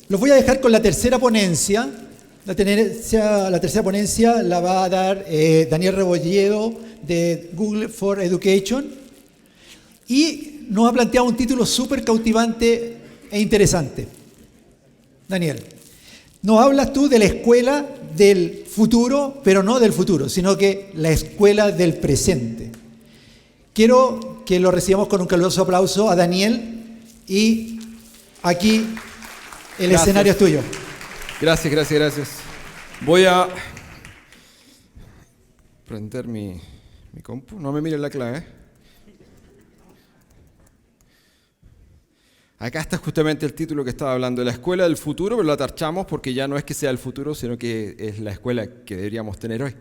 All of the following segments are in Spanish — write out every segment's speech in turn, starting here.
Los voy a dejar con la tercera ponencia. La tercera ponencia la va a dar Daniel Rebolledo de Google for Education y nos ha planteado un título súper cautivante e interesante. Daniel, nos hablas tú de la escuela del futuro, pero no del futuro, sino que la escuela del presente. Quiero que lo recibamos con un caluroso aplauso a Daniel y aquí el escenario es tuyo. Gracias. Voy a prender mi compu. No me miren la clave. Acá está justamente el título que estaba hablando, de la escuela del futuro, pero la tachamos porque ya no es que sea el futuro, sino que es la escuela que deberíamos tener hoy.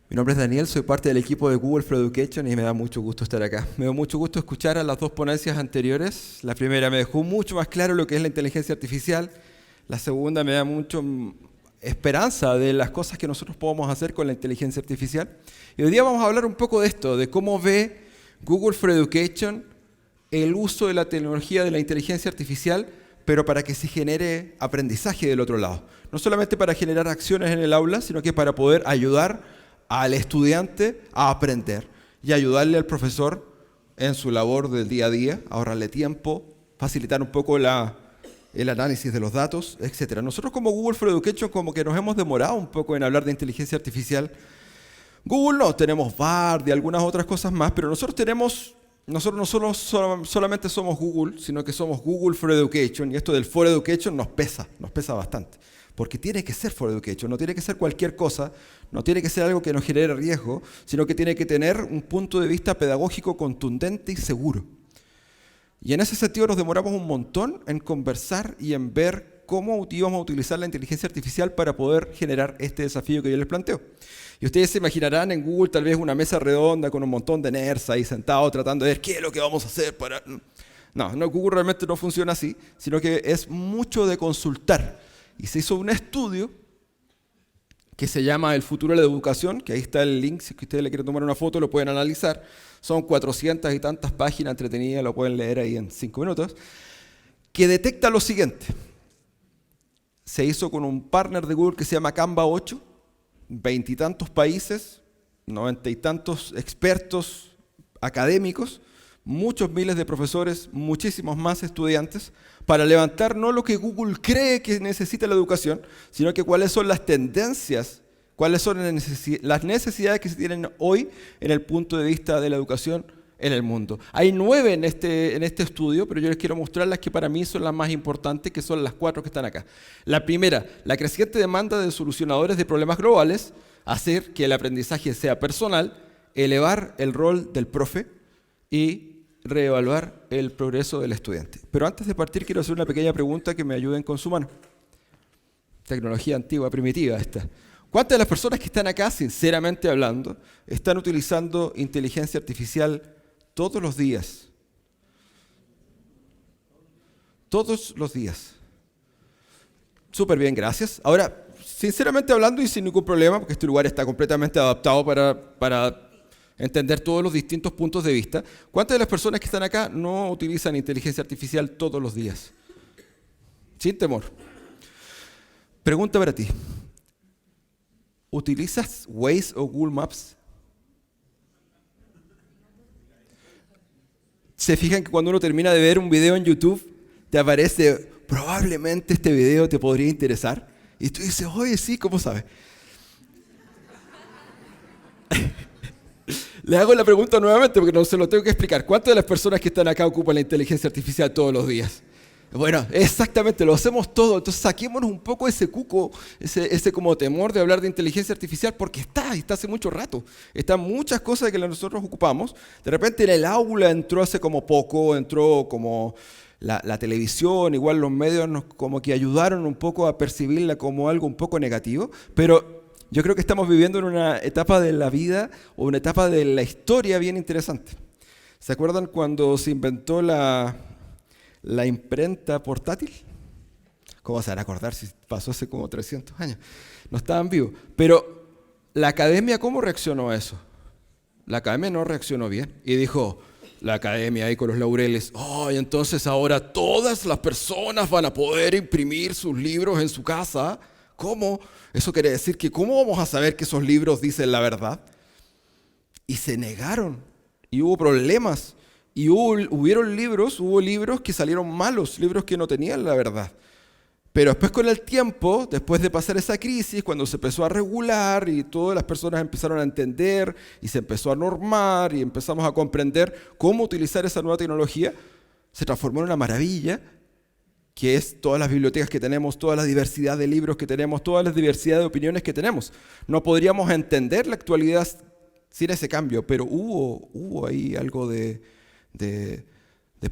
Mi nombre es Daniel, soy parte del equipo de Google for Education y me da mucho gusto estar acá. Me da mucho gusto escuchar a las dos ponencias anteriores. La primera me dejó mucho más claro lo que es la inteligencia artificial. La segunda me da mucho esperanza de las cosas que nosotros podemos hacer con la inteligencia artificial. Y hoy día vamos a hablar un poco de esto, de cómo ve Google for Education el uso de la tecnología de la inteligencia artificial, pero para que se genere aprendizaje del otro lado. No solamente para generar acciones en el aula, sino que para poder ayudar al estudiante a aprender y ayudarle al profesor en su labor del día a día, ahorrarle tiempo, facilitar un poco el análisis de los datos, etc. Nosotros como Google for Education como que nos hemos demorado un poco en hablar de inteligencia artificial. Google no, tenemos Bard y algunas otras cosas más, pero nosotros no solamente somos Google, sino que somos Google for Education, y esto del for Education nos pesa bastante. Porque tiene que ser for education, no tiene que ser cualquier cosa, no tiene que ser algo que nos genere riesgo, sino que tiene que tener un punto de vista pedagógico contundente y seguro. Y en ese sentido nos demoramos un montón en conversar y en ver cómo íbamos a utilizar la inteligencia artificial para poder generar este desafío que yo les planteo. Y ustedes se imaginarán en Google tal vez una mesa redonda con un montón de nerds ahí sentados tratando de ver qué es lo que vamos a hacer para... No, Google realmente no funciona así, sino que es mucho de consultar. Y se hizo un estudio que se llama El futuro de la educación, que ahí está el link, si ustedes le quieren tomar una foto lo pueden analizar. Son 400 y tantas páginas entretenidas, lo pueden leer ahí en 5 minutos, que detecta lo siguiente. Se hizo con un partner de Google que se llama Canva 8, 20 y tantos países, 90 y tantos expertos académicos, muchos miles de profesores, muchísimos más estudiantes, para levantar no lo que Google cree que necesita la educación, sino que cuáles son las tendencias, cuáles son las necesidades que se tienen hoy en el punto de vista de la educación en el mundo. Hay 9 en este estudio, pero yo les quiero mostrar las que para mí son las más importantes, que son las 4 que están acá. La primera, la creciente demanda de solucionadores de problemas globales, hacer que el aprendizaje sea personal, elevar el rol del profe y reevaluar el progreso del estudiante. Pero antes de partir quiero hacer una pequeña pregunta que me ayuden con su mano. Tecnología antigua, primitiva esta. ¿Cuántas de las personas que están acá, sinceramente hablando, están utilizando inteligencia artificial todos los días? Todos los días. Súper bien, gracias. Ahora, sinceramente hablando y sin ningún problema, porque este lugar está completamente adaptado para entender todos los distintos puntos de vista. ¿Cuántas de las personas que están acá no utilizan inteligencia artificial todos los días? Sin temor. Pregunta para ti. ¿Utilizas Waze o Google Maps? ¿Se fijan que cuando uno termina de ver un video en YouTube, te aparece, probablemente este video te podría interesar? Y tú dices, oye, sí, ¿cómo sabes? Le hago la pregunta nuevamente porque no se lo tengo que explicar. ¿Cuántas de las personas que están acá ocupan la inteligencia artificial todos los días? Bueno, exactamente, lo hacemos todo. Entonces saquémonos un poco ese cuco, ese como temor de hablar de inteligencia artificial porque está hace mucho rato. Están muchas cosas que nosotros ocupamos. De repente en el aula entró hace como poco, entró como la televisión, igual los medios como que ayudaron un poco a percibirla como algo un poco negativo, pero yo creo que estamos viviendo en una etapa de la vida o una etapa de la historia bien interesante. ¿Se acuerdan cuando se inventó la imprenta portátil? ¿Cómo se van a acordar si pasó hace como 300 años? No estaban vivos. Pero la academia, ¿cómo reaccionó a eso? La academia no reaccionó bien y dijo, la academia ahí con los laureles. Y entonces ahora todas las personas van a poder imprimir sus libros en su casa. ¿Cómo? Eso quiere decir que ¿cómo vamos a saber que esos libros dicen la verdad? Y se negaron, y hubo problemas, y hubo libros que salieron malos, libros que no tenían la verdad. Pero después con el tiempo, después de pasar esa crisis, cuando se empezó a regular y todas las personas empezaron a entender y se empezó a normar y empezamos a comprender cómo utilizar esa nueva tecnología, se transformó en una maravilla, que es todas las bibliotecas que tenemos, toda la diversidad de libros que tenemos, toda la diversidad de opiniones que tenemos. No podríamos entender la actualidad sin ese cambio, pero hubo ahí algo de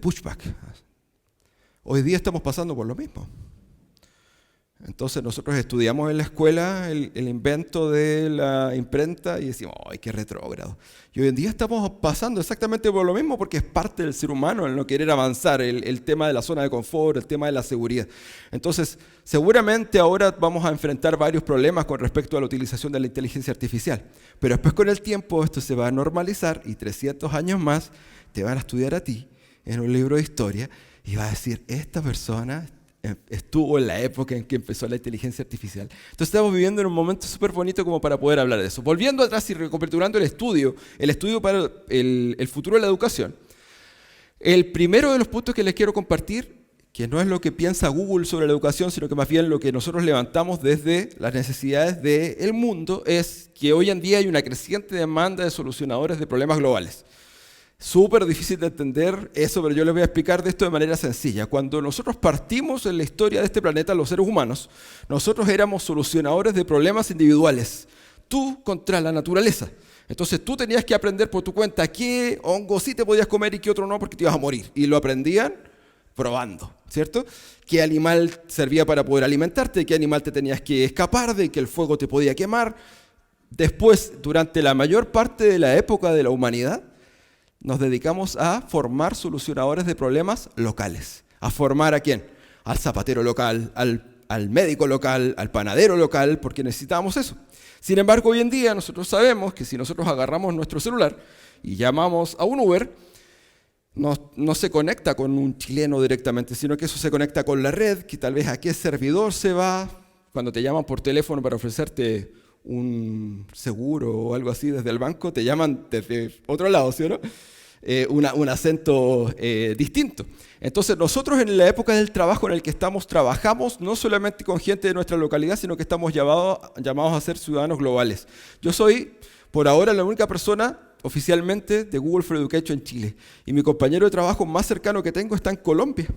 pushback. Hoy día estamos pasando por lo mismo. Entonces nosotros estudiamos en la escuela el invento de la imprenta y decimos, ¡ay, qué retrógrado! Y hoy en día estamos pasando exactamente por lo mismo porque es parte del ser humano el no querer avanzar, el tema de la zona de confort, el tema de la seguridad. Entonces, seguramente ahora vamos a enfrentar varios problemas con respecto a la utilización de la inteligencia artificial. Pero después con el tiempo esto se va a normalizar y 300 años más te van a estudiar a ti en un libro de historia y va a decir, esta persona estuvo en la época en que empezó la inteligencia artificial. Entonces estamos viviendo en un momento súper bonito como para poder hablar de eso. Volviendo atrás y recapitulando el estudio para el futuro de la educación, el primero de los puntos que les quiero compartir, que no es lo que piensa Google sobre la educación, sino que más bien lo que nosotros levantamos desde las necesidades del mundo, es que hoy en día hay una creciente demanda de solucionadores de problemas globales. Súper difícil de entender eso, pero yo les voy a explicar de esto de manera sencilla. Cuando nosotros partimos en la historia de este planeta, los seres humanos, nosotros éramos solucionadores de problemas individuales. Tú contra la naturaleza. Entonces tú tenías que aprender por tu cuenta qué hongo sí te podías comer y qué otro no porque te ibas a morir. Y lo aprendían probando, ¿cierto? ¿Qué animal servía para poder alimentarte? ¿Qué animal te tenías que escapar de? ¿Que el fuego te podía quemar? Después, durante la mayor parte de la época de la humanidad, nos dedicamos a formar solucionadores de problemas locales. ¿A formar a quién? Al zapatero local, al médico local, al panadero local, porque necesitábamos eso. Sin embargo, hoy en día nosotros sabemos que si nosotros agarramos nuestro celular y llamamos a un Uber, no se conecta con un chileno directamente, sino que eso se conecta con la red, que tal vez a qué servidor se va. Cuando te llaman por teléfono para ofrecerte un seguro o algo así desde el banco, te llaman desde otro lado, ¿sí o no? Un acento distinto. Entonces nosotros en la época del trabajo en el que trabajamos no solamente con gente de nuestra localidad, sino que estamos llamados a ser ciudadanos globales. Yo soy, por ahora, la única persona oficialmente de Google for Education en Chile. Y mi compañero de trabajo más cercano que tengo está en Colombia.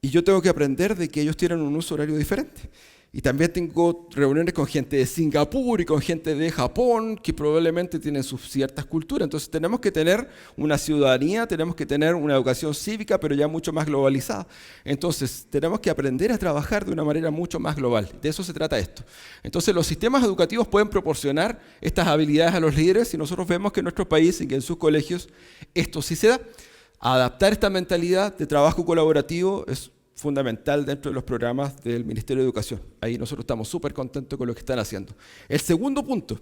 Y yo tengo que aprender de que ellos tienen un uso horario diferente. Y también tengo reuniones con gente de Singapur y con gente de Japón que probablemente tienen sus ciertas culturas. Entonces tenemos que tener una ciudadanía, tenemos que tener una educación cívica, pero ya mucho más globalizada. Entonces tenemos que aprender a trabajar de una manera mucho más global. De eso se trata esto. Entonces los sistemas educativos pueden proporcionar estas habilidades a los líderes y nosotros vemos que en nuestro país y que en sus colegios esto sí se da. Adaptar esta mentalidad de trabajo colaborativo es fundamental dentro de los programas del Ministerio de Educación. Ahí nosotros estamos súper contentos con lo que están haciendo. El segundo punto.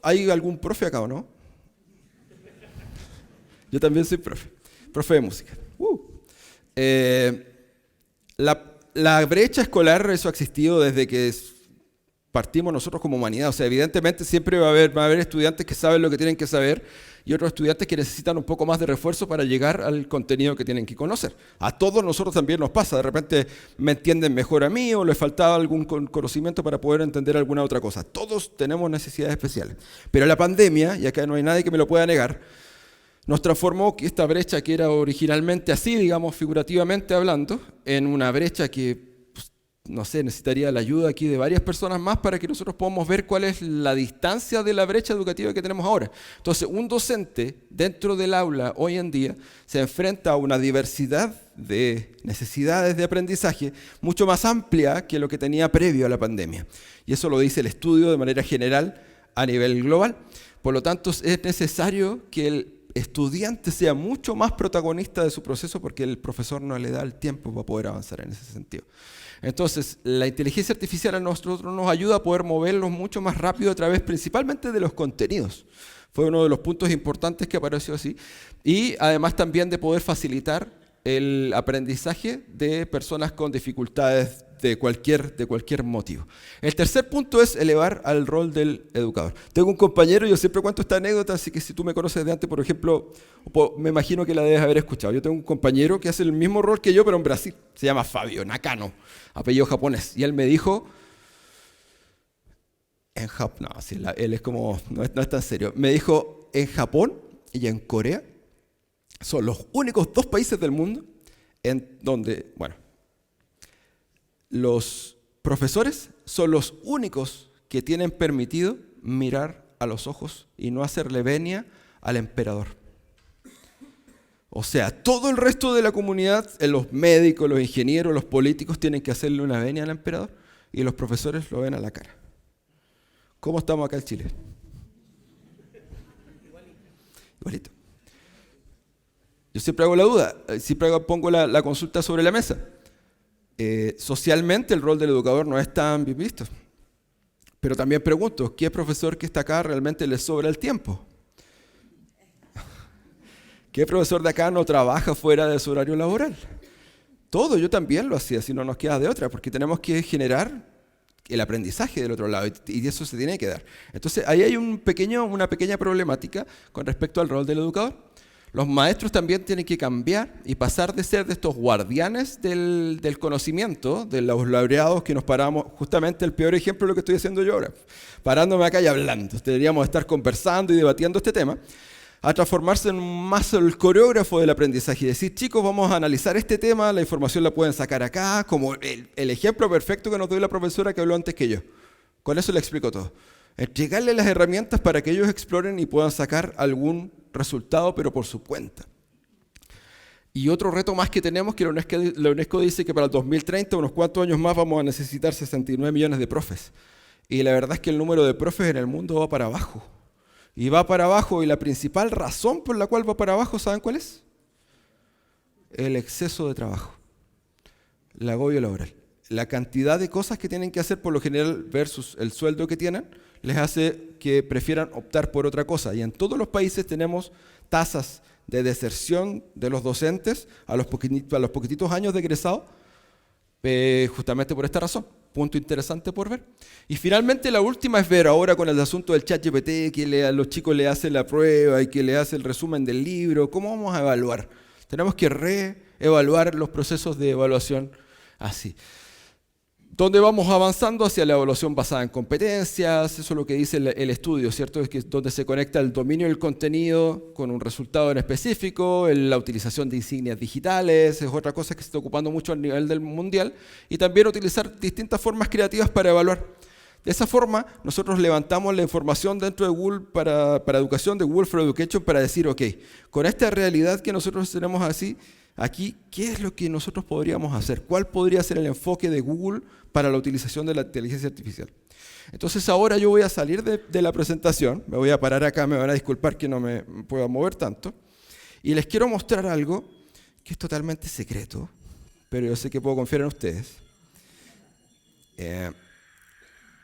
¿Hay algún profe acá o no? Yo también soy profe de música. La brecha escolar, eso ha existido desde que partimos nosotros como humanidad. O sea, evidentemente siempre va a haber estudiantes que saben lo que tienen que saber y otros estudiantes que necesitan un poco más de refuerzo para llegar al contenido que tienen que conocer. A todos nosotros también nos pasa. De repente me entienden mejor a mí o les faltaba algún conocimiento para poder entender alguna otra cosa. Todos tenemos necesidades especiales. Pero la pandemia, y acá no hay nadie que me lo pueda negar, nos transformó esta brecha que era originalmente así, digamos, figurativamente hablando, en una brecha que no sé, necesitaría la ayuda aquí de varias personas más para que nosotros podamos ver cuál es la distancia de la brecha educativa que tenemos ahora. Entonces, un docente dentro del aula hoy en día se enfrenta a una diversidad de necesidades de aprendizaje mucho más amplia que lo que tenía previo a la pandemia. Y eso lo dice el estudio de manera general a nivel global. Por lo tanto, es necesario que el estudiante sea mucho más protagonista de su proceso porque el profesor no le da el tiempo para poder avanzar en ese sentido. Entonces, la inteligencia artificial a nosotros nos ayuda a poder moverlos mucho más rápido a través principalmente de los contenidos. Fue uno de los puntos importantes que apareció así. Y además también de poder facilitar el aprendizaje de personas con dificultades de cualquier motivo. El tercer punto es elevar al rol del educador. Tengo un compañero, yo siempre cuento esta anécdota, así que si tú me conoces de antes, por ejemplo, me imagino que la debes haber escuchado. Yo tengo un compañero que hace el mismo rol que yo, pero en Brasil. Se llama Fabio Nakano, apellido japonés. Y él me dijo, no, sí, él es como, no es tan serio. Me dijo, en Japón y en Corea son los únicos 2 países del mundo en donde, bueno, los profesores son los únicos que tienen permitido mirar a los ojos y no hacerle venia al emperador. O sea, todo el resto de la comunidad, los médicos, los ingenieros, los políticos, tienen que hacerle una venia al emperador y los profesores lo ven a la cara. ¿Cómo estamos acá en Chile? Igualito. Yo siempre hago la duda, siempre pongo la consulta sobre la mesa. Socialmente el rol del educador no es tan bien visto. Pero también pregunto, ¿qué profesor que está acá realmente le sobra el tiempo? ¿Qué profesor de acá no trabaja fuera de su horario laboral? Todo, yo también lo hacía, si no nos queda de otra, porque tenemos que generar el aprendizaje del otro lado y eso se tiene que dar. Entonces ahí hay una pequeña problemática con respecto al rol del educador. Los maestros también tienen que cambiar y pasar de ser de estos guardianes del conocimiento, de los laureados que nos paramos, justamente el peor ejemplo de lo que estoy haciendo yo ahora, parándome acá y hablando. Deberíamos estar conversando y debatiendo este tema, a transformarse en más el coreógrafo del aprendizaje y decir, chicos, vamos a analizar este tema, la información la pueden sacar acá, como el ejemplo perfecto que nos dio la profesora que habló antes que yo. Con eso le explico todo. Entregarle las herramientas para que ellos exploren y puedan sacar algún resultado, pero por su cuenta. Y otro reto más que tenemos, que la UNESCO dice que para el 2030, unos cuantos años más, vamos a necesitar 69 millones de profes. Y la verdad es que el número de profes en el mundo va para abajo. Y va para abajo, y la principal razón por la cual va para abajo, ¿saben cuál es? El exceso de trabajo. El agobio laboral. La cantidad de cosas que tienen que hacer por lo general versus el sueldo que tienen, les hace que prefieran optar por otra cosa. Y en todos los países tenemos tasas de deserción de los docentes a los poquititos años de egresado, justamente por esta razón. Punto interesante por ver. Y finalmente la última es ver ahora con el asunto del ChatGPT, que a los chicos le hace la prueba y que le hace el resumen del libro. ¿Cómo vamos a evaluar? Tenemos que reevaluar los procesos de evaluación así. ¿Dónde vamos avanzando? Hacia la evaluación basada en competencias, eso es lo que dice el estudio, ¿cierto? Es que donde se conecta el dominio del contenido con un resultado en específico, la utilización de insignias digitales, es otra cosa que se está ocupando mucho a nivel del mundial, y también utilizar distintas formas creativas para evaluar. De esa forma, nosotros levantamos la información dentro de Google para educación, de Google for Education, para decir, ok, con esta realidad que nosotros tenemos aquí, ¿qué es lo que nosotros podríamos hacer? ¿Cuál podría ser el enfoque de Google para la utilización de la inteligencia artificial? Entonces ahora yo voy a salir de la presentación, me voy a parar acá, me van a disculpar que no me pueda mover tanto, y les quiero mostrar algo que es totalmente secreto, pero yo sé que puedo confiar en ustedes.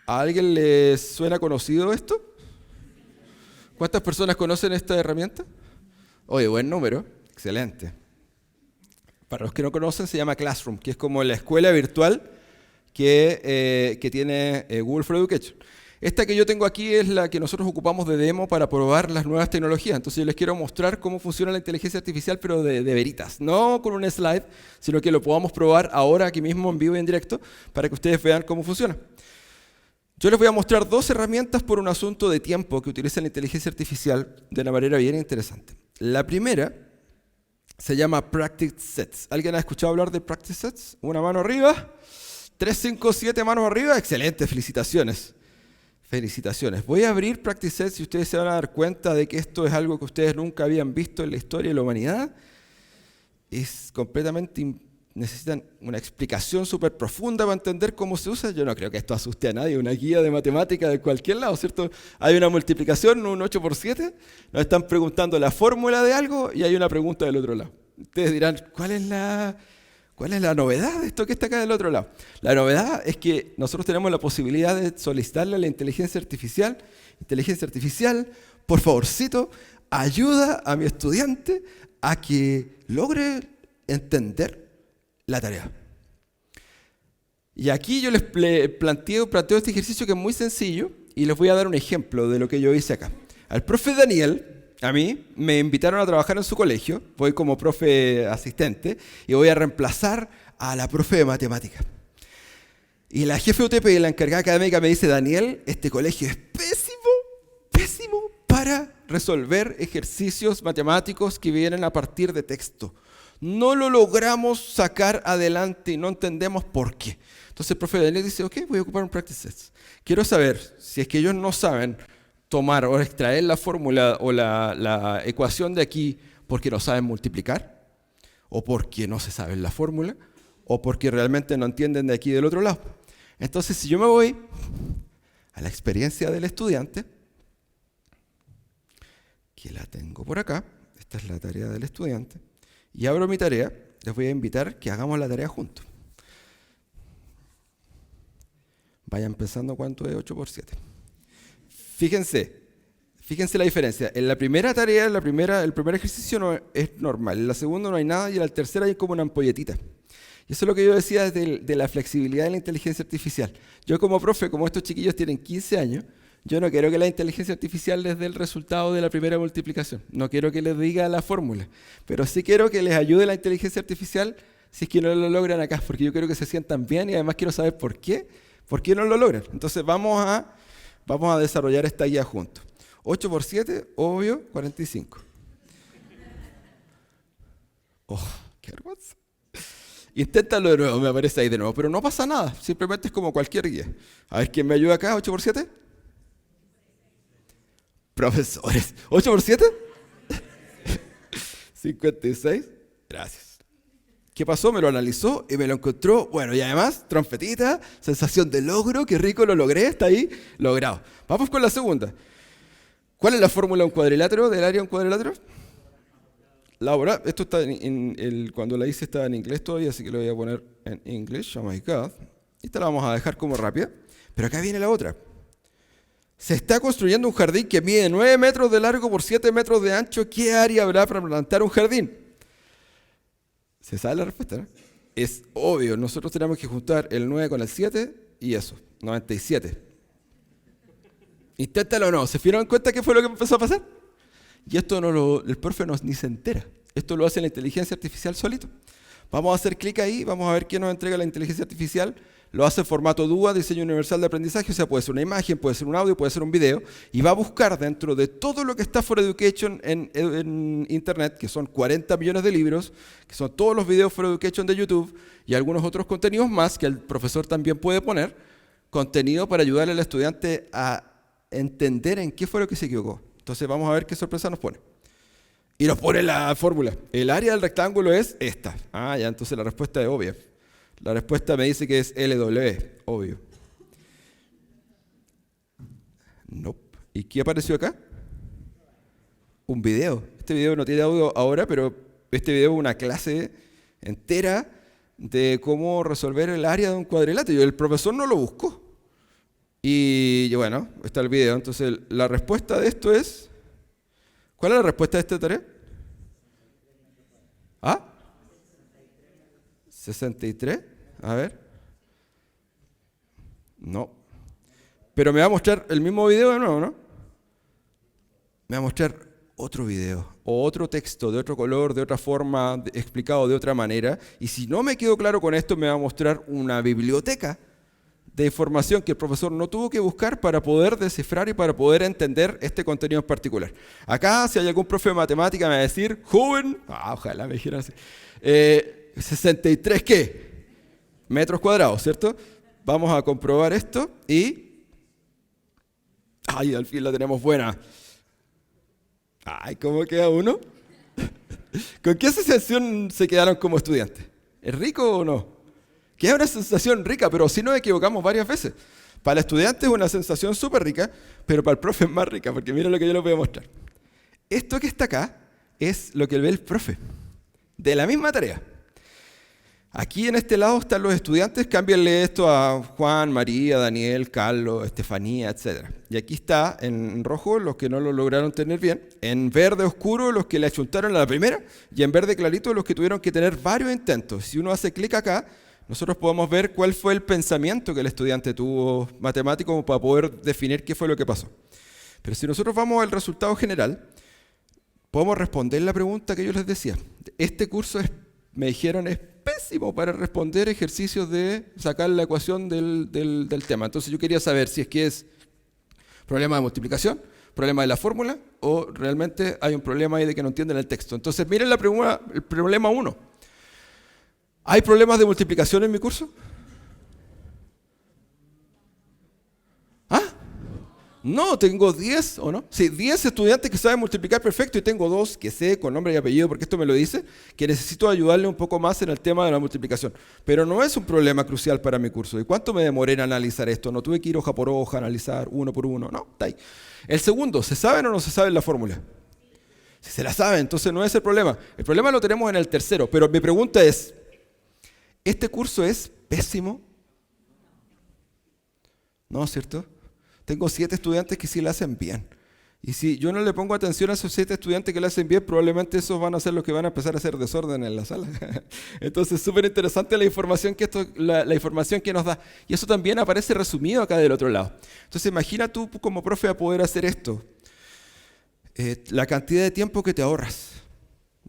¿A alguien les suena conocido esto? ¿Cuántas personas conocen esta herramienta? Oye, buen número, excelente. Para los que no conocen, se llama Classroom, que es como la escuela virtual que tiene Google for Education. Esta que yo tengo aquí es la que nosotros ocupamos de demo para probar las nuevas tecnologías. Entonces yo les quiero mostrar cómo funciona la inteligencia artificial, pero de veritas. No con un slide, sino que lo podamos probar ahora, aquí mismo, en vivo y en directo, para que ustedes vean cómo funciona. Yo les voy a mostrar 2 herramientas por un asunto de tiempo que utilizan la inteligencia artificial de una manera bien interesante. La primera se llama Practice Sets. ¿Alguien ha escuchado hablar de Practice Sets? Una mano arriba. 3, 5, 7 manos arriba. Excelente, felicitaciones. Felicitaciones. Voy a abrir Practice Sets y ustedes se van a dar cuenta de que esto es algo que ustedes nunca habían visto en la historia de la humanidad. Es completamente... necesitan una explicación súper profunda para entender cómo se usa. Yo no creo que esto asuste a nadie. Una guía de matemática de cualquier lado, ¿cierto? Hay una multiplicación, un 8 por 7. Nos están preguntando la fórmula de algo y hay una pregunta del otro lado. Ustedes dirán, ¿cuál es la novedad de esto que está acá del otro lado? La novedad es que nosotros tenemos la posibilidad de solicitarle a la inteligencia artificial, por favorcito, ayuda a mi estudiante a que logre entender la tarea. Y aquí yo les planteo este ejercicio que es muy sencillo y les voy a dar un ejemplo de lo que yo hice acá. Al profe Daniel, a mí, me invitaron a trabajar en su colegio, voy como profe asistente y voy a reemplazar a la profe de matemáticas. Y la jefe UTP, la encargada académica, me dice: Daniel, este colegio es pésimo para resolver ejercicios matemáticos que vienen a partir de texto. No lo logramos sacar adelante y no entendemos por qué. Entonces el profe Daniel dice: ok, voy a ocupar un practice test. Quiero saber si es que ellos no saben tomar o extraer la fórmula o la ecuación de aquí porque no saben multiplicar, o porque no se sabe la fórmula, o porque realmente no entienden de aquí del otro lado. Entonces, si yo me voy a la experiencia del estudiante, que la tengo por acá, esta es la tarea del estudiante, y abro mi tarea, les voy a invitar que hagamos la tarea juntos. Vayan pensando cuánto es 8 por 7. Fíjense la diferencia. En la primera tarea, el primer ejercicio no es normal, en la segunda no hay nada y en la tercera hay como una ampolletita. Y eso es lo que yo decía de la flexibilidad de la inteligencia artificial. Yo como profe, como estos chiquillos tienen 15 años, yo no quiero que la inteligencia artificial les dé el resultado de la primera multiplicación. No quiero que les diga la fórmula. Pero sí quiero que les ayude la inteligencia artificial si es que no lo logran acá. Porque yo quiero que se sientan bien y además quiero saber por qué no lo logran. Entonces vamos a desarrollar esta guía juntos. 8 por 7, obvio, 45. Oh, qué vergüenza. Inténtalo de nuevo, me aparece ahí de nuevo. Pero no pasa nada, simplemente es como cualquier guía. A ver, ¿quién me ayuda acá? 8 por 7. Profesores. ¿8 por 7? 56. Gracias. ¿Qué pasó? Me lo analizó y me lo encontró. Bueno, y además, trompetita, sensación de logro, qué rico, lo logré, está ahí, logrado. Vamos con la segunda. ¿Cuál es la fórmula de un cuadrilátero, del área de un cuadrilátero? Laura, esto está cuando la hice estaba en inglés todavía, así que lo voy a poner en English, oh my God. Esta la vamos a dejar como rápida, pero acá viene la otra. Se está construyendo un jardín que mide 9 metros de largo por 7 metros de ancho. ¿Qué área habrá para plantar un jardín? ¿Se sabe la respuesta, no? Es obvio, nosotros tenemos que juntar el 9 con el 7 y eso, 97. Inténtalo o no, ¿se dieron cuenta qué fue lo que empezó a pasar? Y esto el profe ni se entera. Esto lo hace la inteligencia artificial solito. Vamos a hacer clic ahí, vamos a ver qué nos entrega la inteligencia artificial. Lo hace en formato DUA, diseño universal de aprendizaje, o sea, puede ser una imagen, puede ser un audio, puede ser un video, y va a buscar dentro de todo lo que está for Education en Internet, que son 40 millones de libros, que son todos los videos for Education de YouTube, y algunos otros contenidos más que el profesor también puede poner, contenido para ayudarle al estudiante a entender en qué fue lo que se equivocó. Entonces vamos a ver qué sorpresa nos pone. Y nos pone la fórmula. El área del rectángulo es esta. Ah, ya, entonces la respuesta es obvia. La respuesta me dice que es LW, obvio. Nope. ¿Y qué apareció acá? Un video. Este video no tiene audio ahora, pero este video es una clase entera de cómo resolver el área de un cuadrilátero. Y el profesor no lo buscó. Y bueno, está el video. Entonces la respuesta de esto es... ¿Cuál es la respuesta de esta tarea? ¿Ah? 63. A ver. No. Pero me va a mostrar el mismo video de nuevo, ¿no? Me va a mostrar otro video, o otro texto, de otro color, de otra forma, explicado de otra manera. Y si no me quedo claro con esto, me va a mostrar una biblioteca de información que el profesor no tuvo que buscar para poder descifrar y para poder entender este contenido en particular. Acá, si hay algún profe de matemática, me va a decir, joven, ojalá me dijeran así, 63, ¿qué? Metros cuadrados, ¿cierto? Vamos a comprobar esto y... ¡Ay, al fin la tenemos buena! ¡Ay, cómo queda uno! ¿Con qué sensación se quedaron como estudiantes? ¿Es rico o no? Que es una sensación rica, pero sí nos equivocamos varias veces. Para el estudiante es una sensación súper rica, pero para el profe es más rica, porque mira lo que yo les voy a mostrar. Esto que está acá es lo que ve el profe, de la misma tarea. Aquí en este lado están los estudiantes, cámbienle esto a Juan, María, Daniel, Carlos, Estefanía, etc. Y aquí está en rojo los que no lo lograron tener bien, en verde oscuro los que le achuntaron a la primera y en verde clarito los que tuvieron que tener varios intentos. Si uno hace clic acá, nosotros podemos ver cuál fue el pensamiento que el estudiante tuvo matemático para poder definir qué fue lo que pasó. Pero si nosotros vamos al resultado general, podemos responder la pregunta que yo les decía. Este curso me dijeron es pésimo para responder ejercicios de sacar la ecuación del tema. Entonces yo quería saber si es que es problema de multiplicación, problema de la fórmula, o realmente hay un problema ahí de que no entienden el texto. Entonces miren el problema 1. ¿Hay problemas de multiplicación en mi curso? ¿Ah? No, tengo 10, ¿o no? Sí, 10 estudiantes que saben multiplicar perfecto y tengo 2 que sé con nombre y apellido, porque esto me lo dice, que necesito ayudarle un poco más en el tema de la multiplicación. Pero no es un problema crucial para mi curso. ¿Y cuánto me demoré en analizar esto? No tuve que ir hoja por hoja, analizar uno por uno. No, está ahí. El segundo, ¿se saben o no se saben la fórmula? Si se la saben, entonces no es el problema. El problema lo tenemos en el tercero. Pero mi pregunta es, ¿este curso es pésimo? No, ¿cierto? Tengo 7 estudiantes que sí lo hacen bien. Y si yo no le pongo atención a esos 7 estudiantes que lo hacen bien, probablemente esos van a ser los que van a empezar a hacer desorden en la sala. Entonces, súper interesante la información la información que nos da. Y eso también aparece resumido acá del otro lado. Entonces, imagina tú como profe a poder hacer esto. La cantidad de tiempo que te ahorras.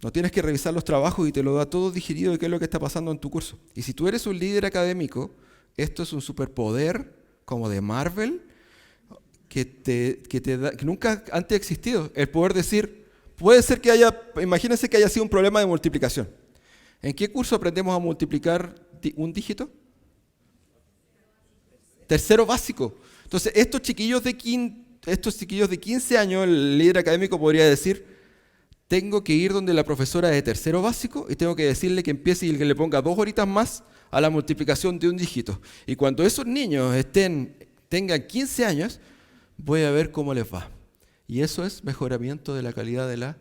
No tienes que revisar los trabajos y te lo da todo digerido de qué es lo que está pasando en tu curso. Y si tú eres un líder académico, esto es un superpoder como de Marvel, que nunca antes ha existido. El poder decir, puede ser que imagínense que haya sido un problema de multiplicación. ¿En qué curso aprendemos a multiplicar un dígito? Tercero básico. Entonces, estos chiquillos de 15 años, el líder académico podría decir, tengo que ir donde la profesora de tercero básico y tengo que decirle que empiece y que le ponga 2 horitas más a la multiplicación de un dígito. Y cuando esos niños tengan 15 años, voy a ver cómo les va. Y eso es mejoramiento de la calidad de la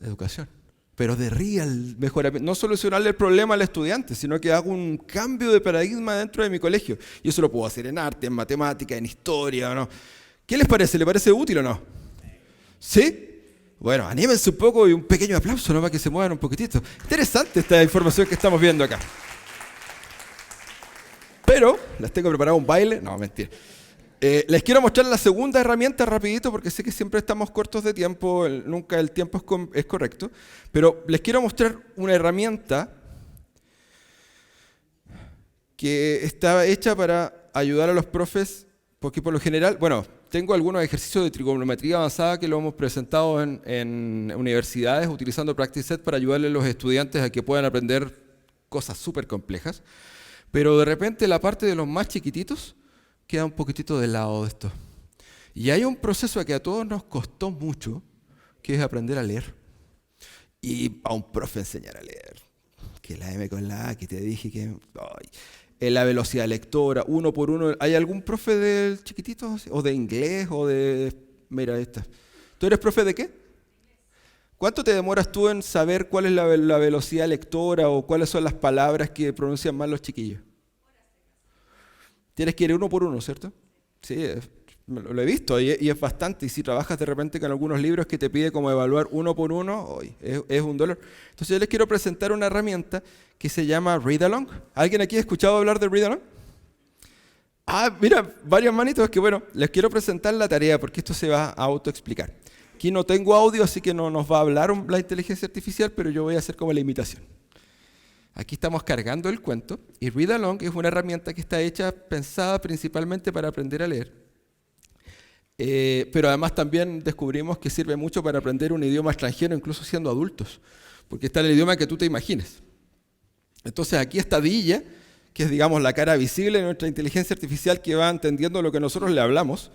educación. Pero de real mejoramiento. No solucionarle el problema al estudiante, sino que hago un cambio de paradigma dentro de mi colegio. Y eso lo puedo hacer en arte, en matemática, en historia, ¿o no? ¿Qué les parece? ¿Le parece útil o no? ¿Sí? Bueno, anímense un poco y un pequeño aplauso, ¿no? Para que se muevan un poquitito. Interesante esta información que estamos viendo acá. Pero, ¿les tengo preparado un baile? No, mentira. Les quiero mostrar la segunda herramienta rapidito porque sé que siempre estamos cortos de tiempo, nunca el tiempo es correcto, pero les quiero mostrar una herramienta que está hecha para ayudar a los profes, porque por lo general, bueno, tengo algunos ejercicios de trigonometría avanzada que lo hemos presentado en universidades utilizando Practice Set para ayudarle a los estudiantes a que puedan aprender cosas súper complejas, pero de repente la parte de los más chiquititos queda un poquitito de lado de esto. Y hay un proceso que a todos nos costó mucho, que es aprender a leer. Y a un profe enseñar a leer. Que la M con la A, que te dije que... la velocidad lectora, uno por uno. ¿Hay algún profe del chiquitito? ¿O de inglés? ¿O de...? Mira esta. ¿Tú eres profe de qué? ¿Cuánto te demoras tú en saber cuál es la velocidad lectora o cuáles son las palabras que pronuncian mal los chiquillos? Tienes que ir uno por uno, ¿cierto? Sí, lo he visto y es bastante. Y si trabajas de repente con algunos libros que te pide como evaluar uno por uno, es un dolor. Entonces yo les quiero presentar una herramienta que se llama Read Along. ¿Alguien aquí ha escuchado hablar de Read Along? Ah, mira, varios manitos. Es que bueno, les quiero presentar la tarea porque esto se va a autoexplicar. Aquí no tengo audio, así que no nos va a hablar la inteligencia artificial, pero yo voy a hacer como la imitación. Aquí estamos cargando el cuento y Read Along es una herramienta que está hecha, pensada principalmente para aprender a leer. Pero además también descubrimos que sirve mucho para aprender un idioma extranjero, incluso siendo adultos, porque está en el idioma que tú te imagines. Entonces aquí está Dilla, que es digamos la cara visible de nuestra inteligencia artificial que va entendiendo lo que nosotros le hablamos.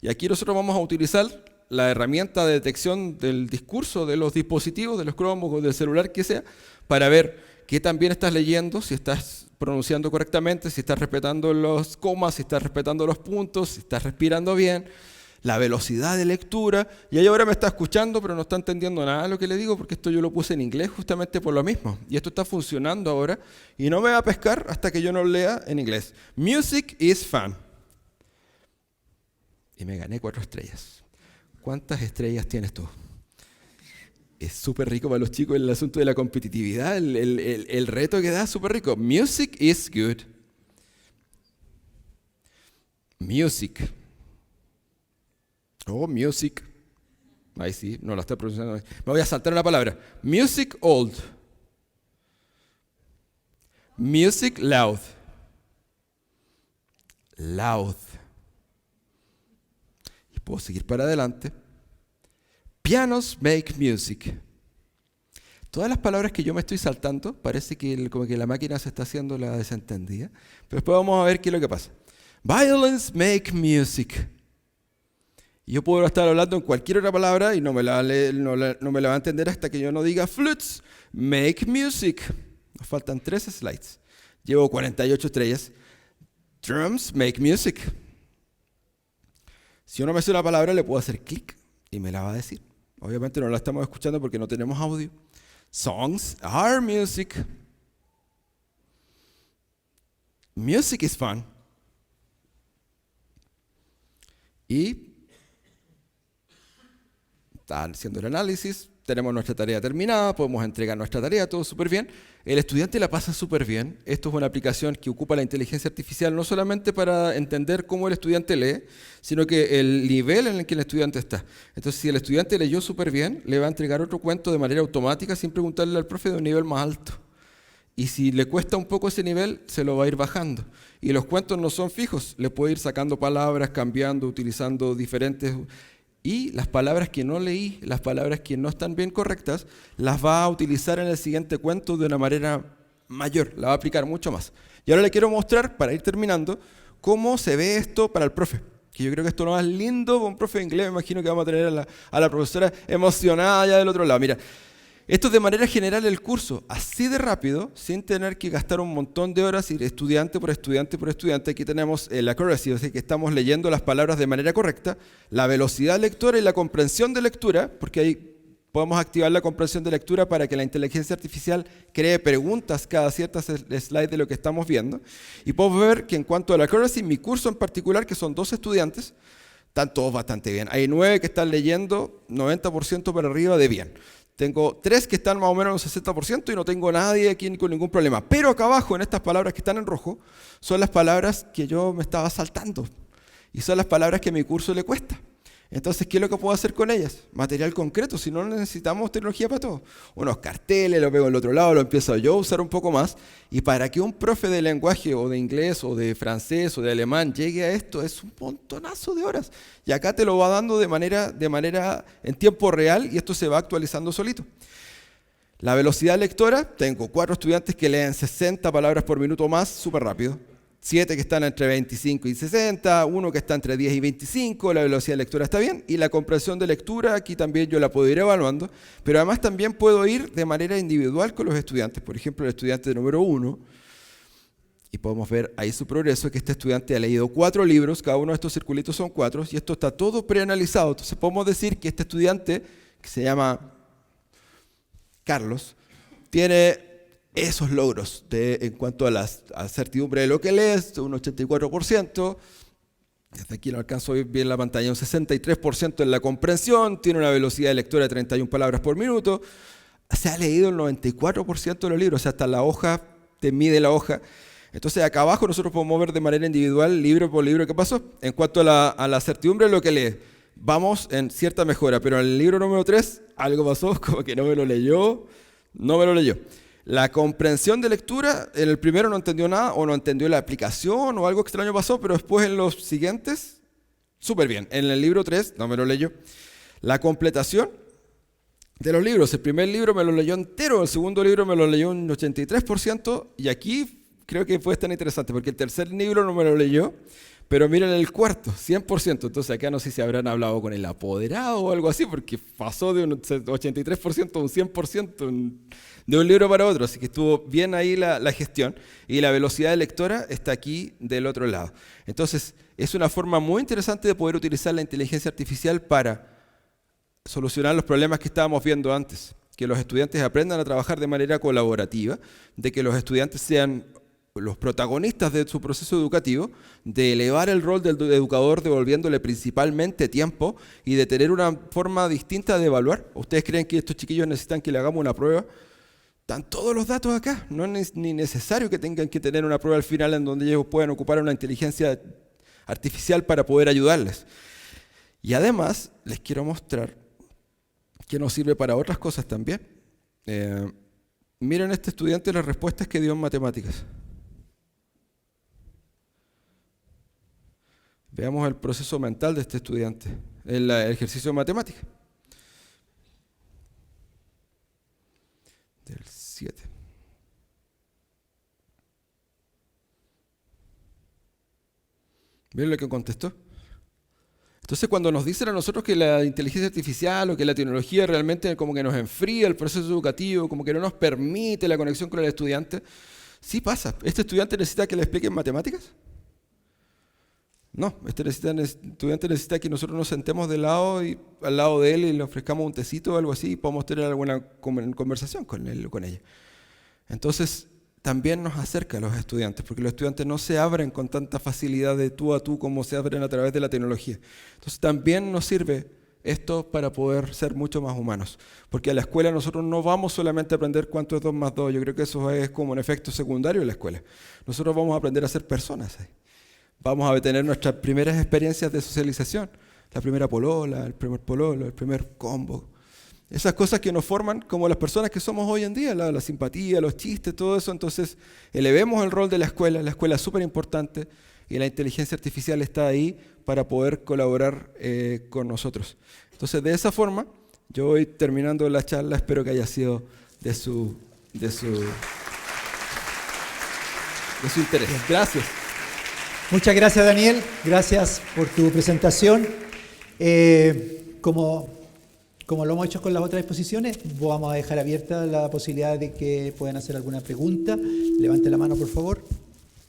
Y aquí nosotros vamos a utilizar la herramienta de detección del discurso de los dispositivos, de los Chromebooks, del celular, que sea, para ver qué tan bien estás leyendo, si estás pronunciando correctamente, si estás respetando los comas, si estás respetando los puntos, si estás respirando bien. la velocidad de lectura, y ahí ahora me está escuchando, pero no está entendiendo nada de lo que le digo, porque esto yo lo puse en inglés justamente por lo mismo. Y esto está funcionando ahora, y no me va a pescar hasta que yo no lea en inglés. Music is fun. Y me gané 4 estrellas. ¿Cuántas estrellas tienes tú? Es súper rico para los chicos el asunto de la competitividad, el reto que da es súper rico. Music is good. Music. Oh, music. Ahí sí, no la estoy pronunciando. Me voy a saltar una palabra. Music old. Music loud. Loud. Y puedo seguir para adelante. Pianos make music. Todas las palabras que yo me estoy saltando, parece que como que la máquina se está haciendo la desentendida. Pero después vamos a ver qué es lo que pasa. Violins make music. Yo puedo estar hablando en cualquier otra palabra y no me la va a entender hasta que yo no diga flutes make music. Nos faltan 3 slides. Llevo 48 estrellas. Drums make music. Si yo no me sé una palabra, le puedo hacer clic y me la va a decir. Obviamente no la estamos escuchando porque no tenemos audio. Songs are music. Music is fun. Y está haciendo el análisis, tenemos nuestra tarea terminada, podemos entregar nuestra tarea, todo súper bien. El estudiante la pasa súper bien. Esto es una aplicación que ocupa la inteligencia artificial no solamente para entender cómo el estudiante lee, sino que el nivel en el que el estudiante está. Entonces, si el estudiante leyó súper bien, le va a entregar otro cuento de manera automática sin preguntarle al profe de un nivel más alto. Y si le cuesta un poco ese nivel, se lo va a ir bajando. Y los cuentos no son fijos, le puede ir sacando palabras, cambiando, utilizando diferentes. Y las palabras que no leí, las palabras que no están bien correctas, las va a utilizar en el siguiente cuento de una manera mayor, la va a aplicar mucho más. Y ahora le quiero mostrar, para ir terminando, cómo se ve esto para el profe. Que yo creo que esto es lo más lindo con un profe de inglés, me imagino que vamos a tener a la profesora emocionada allá del otro lado. Mira, esto es de manera general el curso, así de rápido, sin tener que gastar un montón de horas, ir estudiante por estudiante por estudiante. Aquí tenemos el accuracy, o sea que estamos leyendo las palabras de manera correcta, la velocidad lectora y la comprensión de lectura, porque ahí podemos activar la comprensión de lectura para que la inteligencia artificial cree preguntas cada ciertas slides de lo que estamos viendo. Y podemos ver que en cuanto a la accuracy, mi curso en particular, que son 2 estudiantes, están todos bastante bien. Hay 9 que están leyendo 90% para arriba de bien. Tengo 3 que están más o menos en un 60% y no tengo nadie aquí con ningún problema. Pero acá abajo, en estas palabras que están en rojo, son las palabras que yo me estaba saltando. Y son las palabras que a mi curso le cuesta. Entonces, ¿qué es lo que puedo hacer con ellas? Material concreto, si no necesitamos tecnología para todo. Unos carteles, lo pego al otro lado, lo empiezo yo a usar un poco más. Y para que un profe de lenguaje o de inglés o de francés o de alemán llegue a esto, es un montonazo de horas. Y acá te lo va dando de manera en tiempo real y esto se va actualizando solito. La velocidad lectora, tengo 4 estudiantes que leen 60 palabras por minuto más, súper rápido. 7 que están entre 25 y 60, 1 que está entre 10 y 25, la velocidad de lectura está bien, y la comprensión de lectura, aquí también yo la puedo ir evaluando, pero además también puedo ir de manera individual con los estudiantes. Por ejemplo, el estudiante número 1, y podemos ver ahí su progreso, que este estudiante ha leído 4 libros, cada uno de estos circulitos son 4, y esto está todo preanalizado. Entonces podemos decir que este estudiante, que se llama Carlos, tiene esos logros en cuanto a la certidumbre de lo que lees, un 84%, desde aquí no alcanzo a ver bien la pantalla, un 63% en la comprensión, tiene una velocidad de lectura de 31 palabras por minuto, se ha leído el 94% de los libros, o sea, hasta la hoja, te mide la hoja. Entonces acá abajo nosotros podemos ver de manera individual, libro por libro, qué pasó. En cuanto a la certidumbre de lo que lee, vamos en cierta mejora, pero en el libro número 3 algo pasó, como que no me lo leyó. La comprensión de lectura, en el primero no entendió nada, o no entendió la aplicación, o algo extraño pasó, pero después en los siguientes, súper bien. En el libro 3 no me lo leyó. La completación de los libros, el primer libro me lo leyó entero, el segundo libro me lo leyó un 83%, y aquí creo que fue tan interesante, porque el tercer libro no me lo leyó, Pero miren el cuarto, 100%. Entonces acá no sé si habrán hablado con el apoderado o algo así, porque pasó de un 83% a un 100% de un libro para otro. Así que estuvo bien ahí la gestión. Y la velocidad de lectora está aquí del otro lado. Entonces, es una forma muy interesante de poder utilizar la inteligencia artificial para solucionar los problemas que estábamos viendo antes. Que los estudiantes aprendan a trabajar de manera colaborativa, de que los estudiantes sean los protagonistas de su proceso educativo, de elevar el rol del educador devolviéndole principalmente tiempo y de tener una forma distinta de evaluar. ¿Ustedes creen que estos chiquillos necesitan que le hagamos una prueba? Están todos los datos acá, no es ni necesario que tengan que tener una prueba al final en donde ellos puedan ocupar una inteligencia artificial para poder ayudarles. Y además, les quiero mostrar que nos sirve para otras cosas también. Miren este estudiante las respuestas que dio en matemáticas. Veamos el proceso mental de este estudiante, el ejercicio de matemática. Del 7. ¿Miren lo que contestó? Entonces, cuando nos dicen a nosotros que la inteligencia artificial o que la tecnología realmente como que nos enfría el proceso educativo, como que no nos permite la conexión con el estudiante, sí pasa. ¿Este estudiante necesita que le expliquen matemáticas? No, este estudiante necesita que nosotros nos sentemos de lado y al lado de él y le ofrezcamos un tecito o algo así y podamos tener alguna conversación con él o con ella. Entonces, también nos acerca a los estudiantes, porque los estudiantes no se abren con tanta facilidad de tú a tú como se abren a través de la tecnología. Entonces, también nos sirve esto para poder ser mucho más humanos, porque a la escuela nosotros no vamos solamente a aprender cuánto es 2 más 2, yo creo que eso es como un efecto secundario en la escuela. Nosotros vamos a aprender a ser personas ahí. Vamos a tener nuestras primeras experiencias de socialización, la primera polola, el primer pololo, el primer combo. Esas cosas que nos forman como las personas que somos hoy en día, la simpatía, los chistes, todo eso. Entonces, elevemos el rol de la escuela es súper importante y la inteligencia artificial está ahí para poder colaborar con nosotros. Entonces, de esa forma, yo voy terminando la charla, espero que haya sido de su interés. Gracias. Muchas gracias, Daniel. Gracias por tu presentación. Como lo hemos hecho con las otras exposiciones, vamos a dejar abierta la posibilidad de que puedan hacer alguna pregunta. Levante la mano, por favor.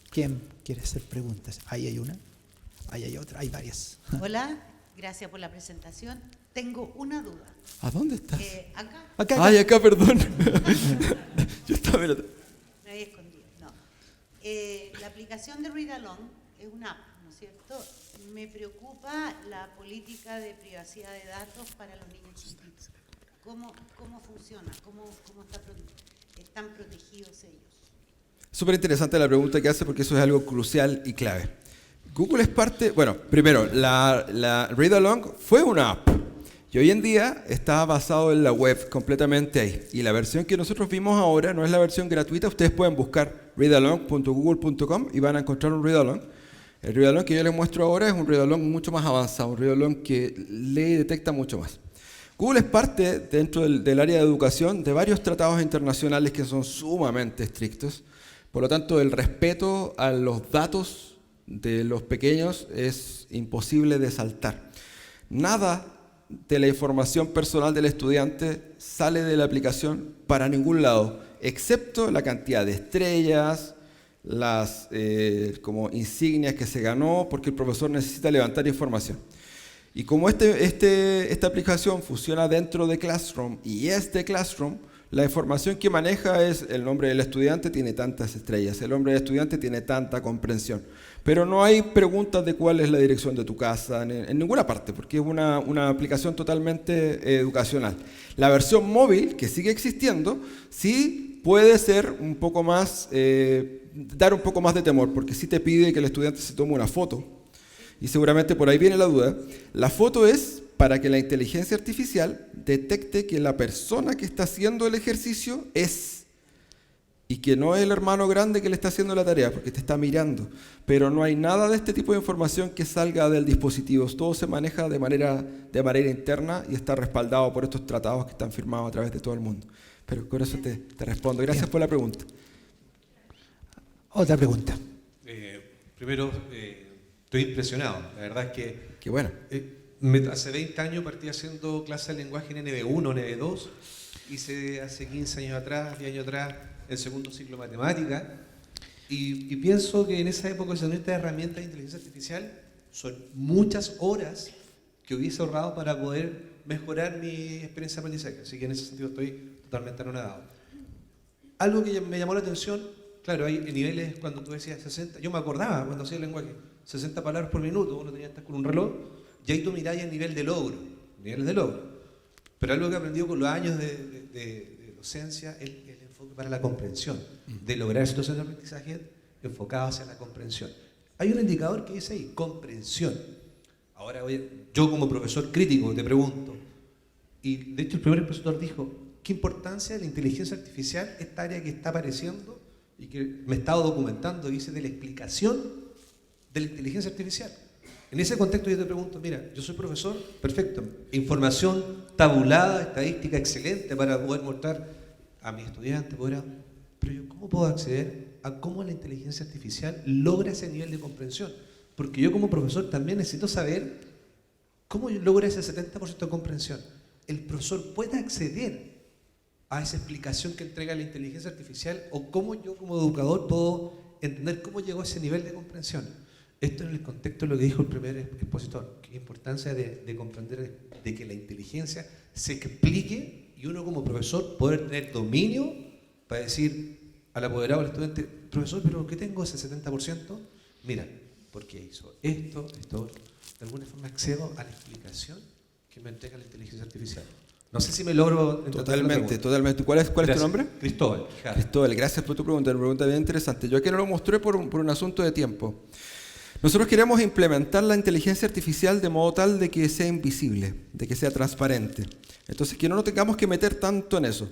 ¿Quién quiere hacer preguntas? Ahí hay una, ahí hay otra, hay varias. Hola, gracias por la presentación. Tengo una duda. ¿A dónde estás? Acá. Ay, acá, perdón. Yo estaba... Me había escondido. No. La aplicación de Read Along es una app, ¿no es cierto? Me preocupa la política de privacidad de datos para los niños chiquitos. ¿Cómo funciona? ¿Cómo están protegidos ellos? Súper interesante la pregunta que hace porque eso es algo crucial y clave. Google es parte... Bueno, primero, la Read Along fue una app y hoy en día está basado en la web completamente ahí. Y la versión que nosotros vimos ahora no es la versión gratuita. Ustedes pueden buscar readalong.google.com y van a encontrar un Read Along. El Read Along que yo les muestro ahora es un Read Along mucho más avanzado, un Read Along que lee y detecta mucho más. Google es parte, dentro del área de educación, de varios tratados internacionales que son sumamente estrictos. Por lo tanto, el respeto a los datos de los pequeños es imposible de saltar. Nada de la información personal del estudiante sale de la aplicación para ningún lado, excepto la cantidad de estrellas, las como insignias que se ganó, porque el profesor necesita levantar información. Y como esta aplicación funciona dentro de Classroom y es de Classroom, la información que maneja es el nombre del estudiante tiene tantas estrellas, el nombre del estudiante tiene tanta comprensión. Pero no hay preguntas de cuál es la dirección de tu casa en ninguna parte, porque es una aplicación totalmente educacional. La versión móvil, que sigue existiendo, sí puede ser un poco más, dar un poco más de temor, porque sí te pide que el estudiante se tome una foto. Y seguramente por ahí viene la duda. La foto es para que la inteligencia artificial detecte que la persona que está haciendo el ejercicio es, y que no es el hermano grande que le está haciendo la tarea, porque te está mirando. Pero no hay nada de este tipo de información que salga del dispositivo. Todo se maneja de manera interna y está respaldado por estos tratados que están firmados a través de todo el mundo. Pero con eso te respondo. Gracias por la pregunta. Otra pregunta. Primero, Estoy impresionado. La verdad es que Qué bueno. hace 20 años partí haciendo clases de lenguaje en NB1, NB2. Hice hace 15 años atrás, 10 años atrás, el segundo ciclo de matemática. Y pienso que en esa época, con estas herramientas de inteligencia artificial, son muchas horas que hubiese ahorrado para poder mejorar mi experiencia de aprendizaje. Así que en ese sentido estoy totalmente anonadado. Algo que me llamó la atención, claro, hay niveles cuando tú decías 60, yo me acordaba cuando hacía el lenguaje, 60 palabras por minuto, uno tenía que estar con un reloj, y ahí tú mirás el nivel de logro, niveles de logro. Pero algo que he aprendido con los años de docencia es el enfoque para la comprensión, de lograr situaciones de aprendizaje enfocadas hacia la comprensión. Hay un indicador que dice ahí, comprensión. Ahora, yo como profesor crítico te pregunto, y de hecho el primer expositor dijo, ¿qué importancia de la inteligencia artificial, esta área que está apareciendo y que me he estado documentando, dice, de la explicación de la inteligencia artificial? En ese contexto yo te pregunto, mira, yo soy profesor, perfecto, información tabulada, estadística excelente para poder mostrar a mis estudiantes, pero yo ¿cómo puedo acceder a cómo la inteligencia artificial logra ese nivel de comprensión? Porque yo como profesor también necesito saber cómo logra ese 70% de comprensión. El profesor puede acceder a esa explicación que entrega la inteligencia artificial o cómo yo como educador puedo entender cómo llegó a ese nivel de comprensión. Esto en el contexto de lo que dijo el primer expositor, que es la importancia de comprender de que la inteligencia se explique y uno como profesor poder tener dominio para decir al apoderado, al estudiante, profesor, ¿pero qué tengo ese 70%? Mira, porque hizo esto, otro. De alguna forma accedo a la explicación que me entrega la inteligencia artificial. No sé si me logro entender. Totalmente. ¿Cuál es tu nombre? Cristóbal. Cristóbal, gracias por tu pregunta. Una pregunta bien interesante. Yo aquí no lo mostré por un asunto de tiempo. Nosotros queremos implementar la inteligencia artificial de modo tal de que sea invisible, de que sea transparente. Entonces, que no nos tengamos que meter tanto en eso.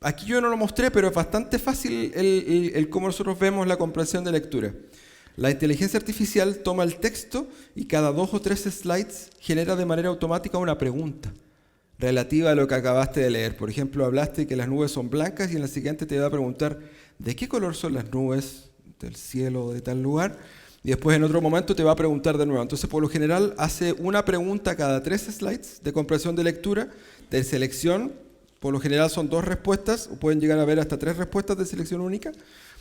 Aquí yo no lo mostré, pero es bastante fácil el cómo nosotros vemos la comprensión de lectura. La inteligencia artificial toma el texto y cada 2 o 3 slides genera de manera automática una pregunta relativa a lo que acabaste de leer. Por ejemplo, hablaste que las nubes son blancas y en la siguiente te va a preguntar ¿de qué color son las nubes del cielo de tal lugar? Y después en otro momento te va a preguntar de nuevo. Entonces, por lo general, hace una pregunta cada 3 slides de comprensión de lectura, de selección. Por lo general son 2 respuestas, o pueden llegar a haber hasta 3 respuestas de selección única.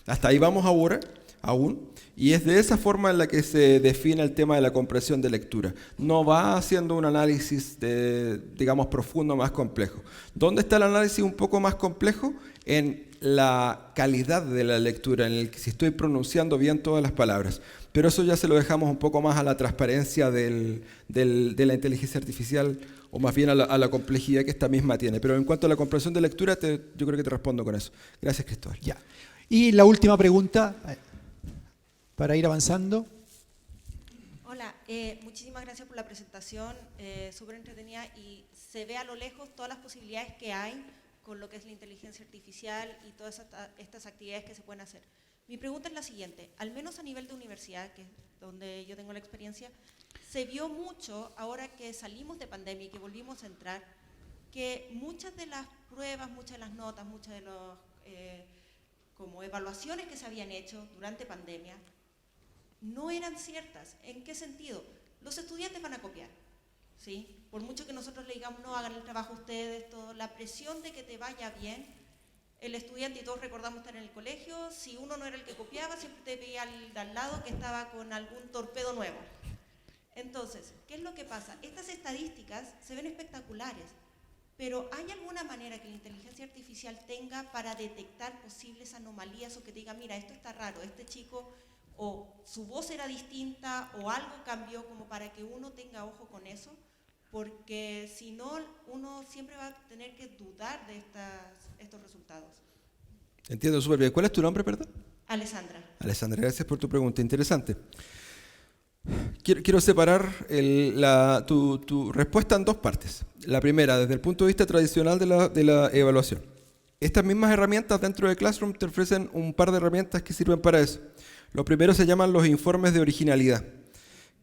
Hasta ahí vamos ahora, aún. Y es de esa forma en la que se define el tema de la comprensión de lectura. No va haciendo un análisis, digamos, profundo, más complejo. ¿Dónde está el análisis un poco más complejo? En la calidad de la lectura, en el que si estoy pronunciando bien todas las palabras. Pero eso ya se lo dejamos un poco más a la transparencia de la inteligencia artificial, o más bien a la complejidad que esta misma tiene. Pero en cuanto a la comprensión de lectura, yo creo que te respondo con eso. Gracias, Cristóbal. Ya. Y la última pregunta, para ir avanzando. Hola, muchísimas gracias por la presentación, súper entretenida, y se ve a lo lejos todas las posibilidades que hay con lo que es la inteligencia artificial y todas estas actividades que se pueden hacer. Mi pregunta es la siguiente, al menos a nivel de universidad, que es donde yo tengo la experiencia, se vio mucho, ahora que salimos de pandemia y que volvimos a entrar, que muchas de las pruebas, muchas de las notas, muchas de los como evaluaciones que se habían hecho durante pandemia no eran ciertas. ¿En qué sentido? Los estudiantes van a copiar, ¿sí? Por mucho que nosotros le digamos, no, hagan el trabajo ustedes, todo, la presión de que te vaya bien, el estudiante, y todos recordamos estar en el colegio, si uno no era el que copiaba, siempre te veía al lado que estaba con algún torpedo nuevo. Entonces, ¿qué es lo que pasa? Estas estadísticas se ven espectaculares, pero ¿hay alguna manera que la inteligencia artificial tenga para detectar posibles anomalías o que te diga, mira, esto está raro, este chico o su voz era distinta o algo cambió, como para que uno tenga ojo con eso? Porque si no, uno siempre va a tener que dudar de estos resultados. Entiendo súper bien. ¿Cuál es tu nombre, perdón? Alessandra. Alessandra, gracias por tu pregunta. Interesante. Quiero separar tu respuesta en 2 partes. La primera, desde el punto de vista tradicional de la evaluación. Estas mismas herramientas dentro de Classroom te ofrecen un par de herramientas que sirven para eso. Lo primero se llaman los informes de originalidad,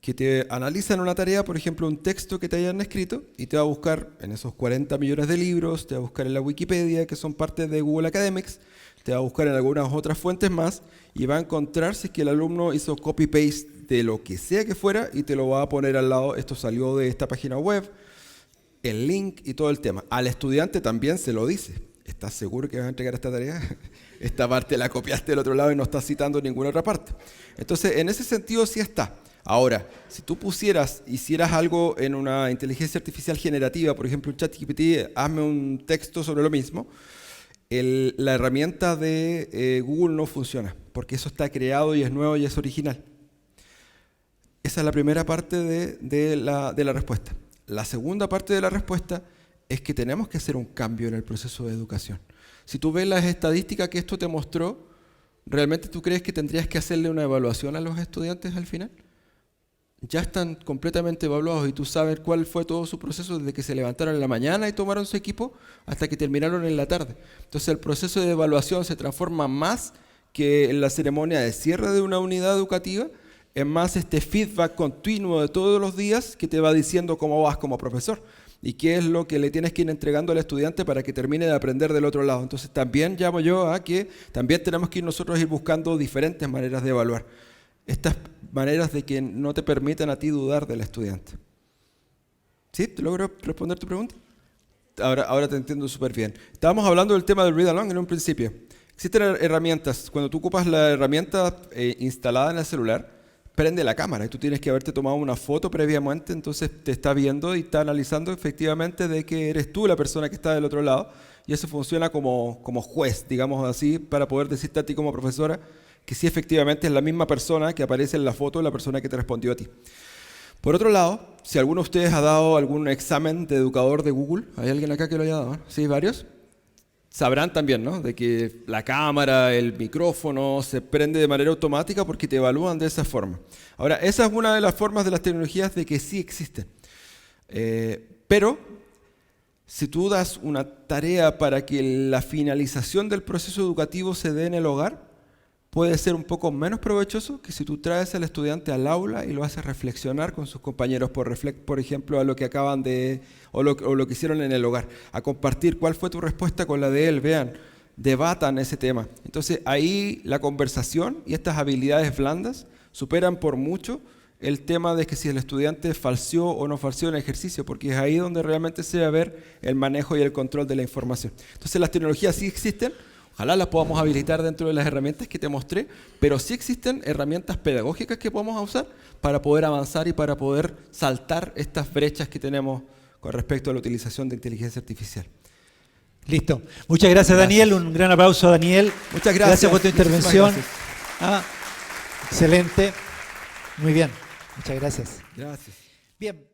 que te analizan una tarea, por ejemplo, un texto que te hayan escrito, y te va a buscar en esos 40 millones de libros, te va a buscar en la Wikipedia, que son parte de Google Academics, te va a buscar en algunas otras fuentes más, y va a encontrar si es que el alumno hizo copy-paste de lo que sea que fuera y te lo va a poner al lado. Esto salió de esta página web, el link y todo el tema. Al estudiante también se lo dice. ¿Estás seguro que vas a entregar esta tarea? Esta parte la copiaste del otro lado y no estás citando ninguna otra parte. Entonces, en ese sentido sí está. Ahora, si tú hicieras algo en una inteligencia artificial generativa, por ejemplo, un ChatGPT, hazme un texto sobre lo mismo, la herramienta de Google no funciona, porque eso está creado y es nuevo y es original. Esa es la primera parte de la respuesta. La segunda parte de la respuesta es que tenemos que hacer un cambio en el proceso de educación. Si tú ves las estadísticas que esto te mostró, ¿realmente tú crees que tendrías que hacerle una evaluación a los estudiantes al final? Ya están completamente evaluados y tú sabes cuál fue todo su proceso desde que se levantaron en la mañana y tomaron su equipo hasta que terminaron en la tarde. Entonces el proceso de evaluación se transforma más que en la ceremonia de cierre de una unidad educativa, en más este feedback continuo de todos los días que te va diciendo cómo vas como profesor y qué es lo que le tienes que ir entregando al estudiante para que termine de aprender del otro lado. Entonces también llamo yo a que también tenemos que nosotros ir buscando diferentes maneras de evaluar. Estas maneras de que no te permitan a ti dudar del estudiante. ¿Sí? ¿Te logro responder tu pregunta? Ahora te entiendo súper bien. Estábamos hablando del tema del read along en un principio. Existen herramientas. Cuando tú ocupas la herramienta instalada en el celular, prende la cámara y tú tienes que haberte tomado una foto previamente, entonces te está viendo y está analizando efectivamente de que eres tú la persona que está del otro lado, y eso funciona como juez, digamos así, para poder decirte a ti como profesora que sí efectivamente es la misma persona que aparece en la foto de la persona que te respondió a ti. Por otro lado, si alguno de ustedes ha dado algún examen de educador de Google, ¿hay alguien acá que lo haya dado? ¿Sí? ¿Varios? Sabrán también, ¿no?, de que la cámara, el micrófono se prende de manera automática porque te evalúan de esa forma. Ahora, esa es una de las formas de las tecnologías de que sí existen. Pero si tú das una tarea para que la finalización del proceso educativo se dé en el hogar, puede ser un poco menos provechoso que si tú traes al estudiante al aula y lo haces reflexionar con sus compañeros, por ejemplo, a lo que acaban de, o lo que hicieron en el hogar, a compartir cuál fue tu respuesta con la de él, vean, debatan ese tema. Entonces ahí la conversación y estas habilidades blandas superan por mucho el tema de que si el estudiante falseó o no falseó en el ejercicio, porque es ahí donde realmente se va a ver el manejo y el control de la información. Entonces las tecnologías sí existen. Ojalá las podamos habilitar dentro de las herramientas que te mostré, pero sí existen herramientas pedagógicas que podemos usar para poder avanzar y para poder saltar estas brechas que tenemos con respecto a la utilización de inteligencia artificial. Listo. Muchas gracias, Daniel. Un gran aplauso a Daniel. Muchas gracias. Gracias por tu intervención. Gracias. Excelente. Muy bien. Muchas gracias. Gracias. Bien.